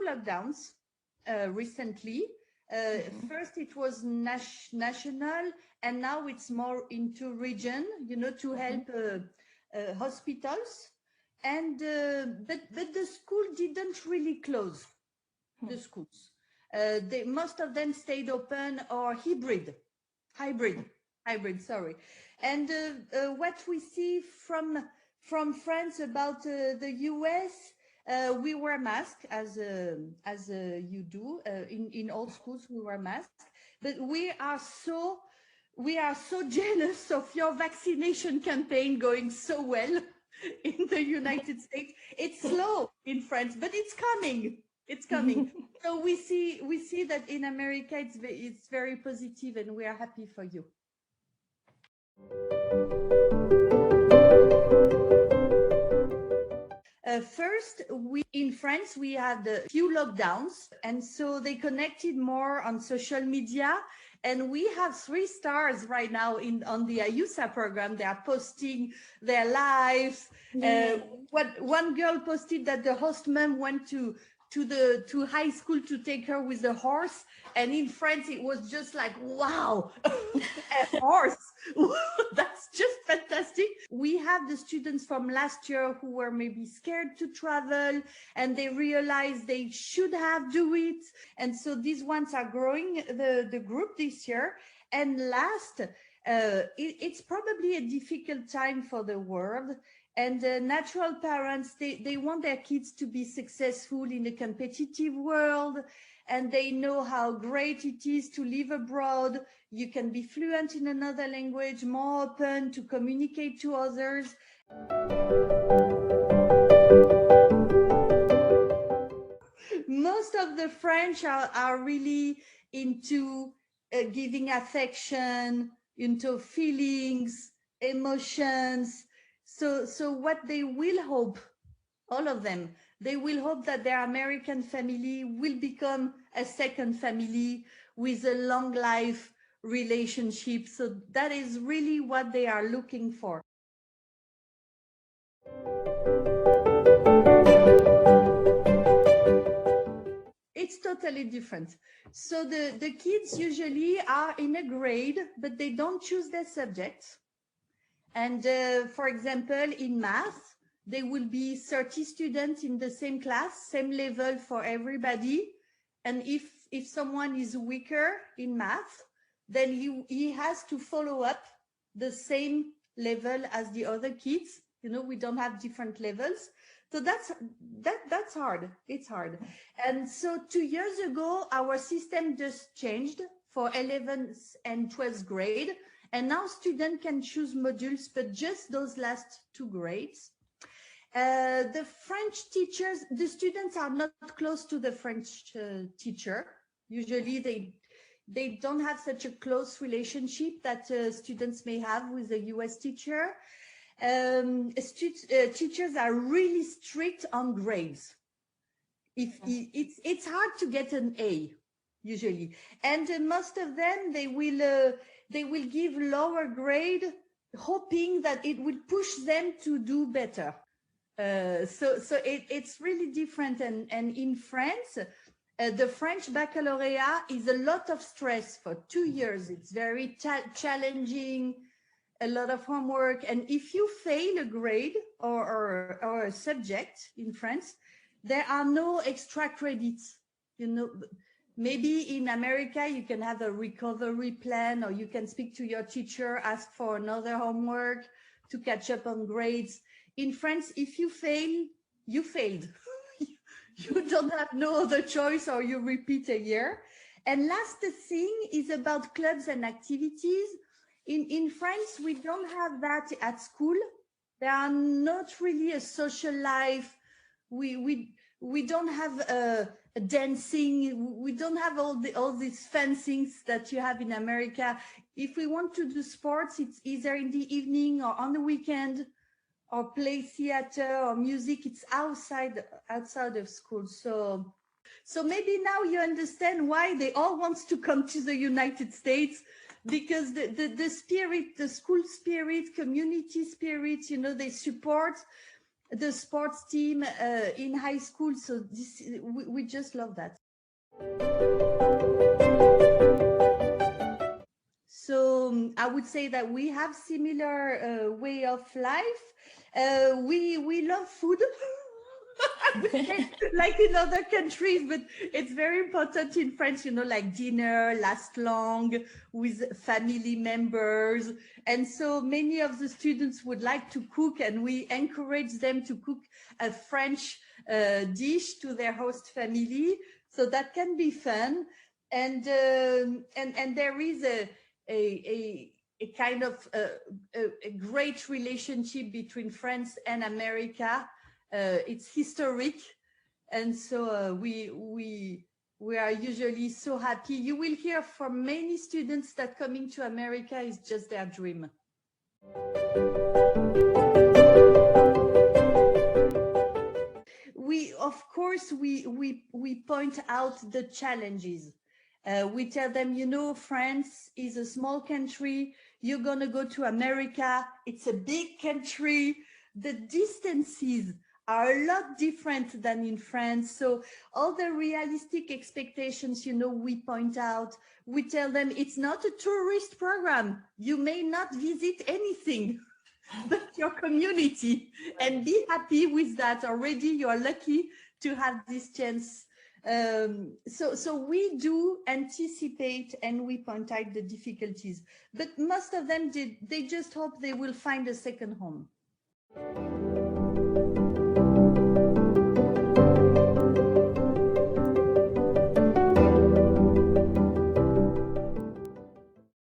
lockdowns recently. First it was national, and now it's more into region, to help hospitals. And but the school didn't really close, the schools. Most of them stayed open or hybrid, sorry. And what we see from France about the US, we wear masks as you do in all schools. We wear masks, but we are so jealous of your vaccination campaign going so well in the United States. It's slow in France, but it's coming. It's coming. So we see that in America it's very positive, and we are happy for you. First, in France, we had a few lockdowns, and so they connected more on social media. And we have 3 stars right now on the Ayusa program. They are posting their lives. One girl posted that the host mom went to high school to take her with a horse, and in France it was just like, wow, a horse. That's just fantastic. We have the students from last year who were maybe scared to travel, and they realized they should have do it, and so these ones are growing the group this year. And last, it's probably a difficult time for the world. And natural parents, they want their kids to be successful in a competitive world, and they know how great it is to live abroad. You can be fluent in another language, more open to communicate to others. Most of the French are really into giving affection, into feelings, emotions. So what they will hope, all of them, they will hope that their American family will become a second family with a long life relationship. So that is really what they are looking for. It's totally different. So the kids usually are in a grade, but they don't choose their subjects. And for example, in math, there will be 30 students in the same class, same level for everybody. And if someone is weaker in math, then he has to follow up the same level as the other kids. We don't have different levels. So that's hard. It's hard. And so 2 years ago, our system just changed for 11th and 12th grade. And now students can choose modules, but just those last 2 grades. The French teachers, the students are not close to the French teacher. Usually they don't have such a close relationship that students may have with a US teacher. Teachers are really strict on grades. It's hard to get an A usually, and most of them they will give lower grade, hoping that it will push them to do better. So it's really different. And in France, the French baccalaureate is a lot of stress for 2 years. It's very challenging, a lot of homework. And if you fail a grade or a subject in France, there are no extra credits. Maybe in America, you can have a recovery plan, or you can speak to your teacher, ask for another homework to catch up on grades. In France, if you fail, you failed. You don't have no other choice, or you repeat a year. And last thing is about clubs and activities. In France, we don't have that at school. There are not really a social life. We don't have a dancing. We don't have all these fun things that you have in America. If we want to do sports, it's either in the evening or on the weekend, or play theater or music. It's outside of school. So maybe now you understand why they all want to come to the United States, because the spirit, the school spirit, community spirit, they support. the sports team in high school. So this, we just love that. So I would say that we have similar way of life. We love food. I would say, like in other countries, but it's very important in France, like dinner lasts long with family members. And so many of the students would like to cook, and we encourage them to cook a French dish to their host family. So that can be fun. And there is a kind of a great relationship between France and America. It's historic, and so we are usually so happy. You will hear from many students that coming to America is just their dream. Of course, we point out the challenges. We tell them, France is a small country. You're going to go to America. It's a big country. The distances are a lot different than in France. So all the realistic expectations, we point out. We tell them it's not a tourist program. You may not visit anything but your community, and be happy with that. Already you are lucky to have this chance. So we do anticipate, and we point out the difficulties, but most of them they just hope they will find a second home.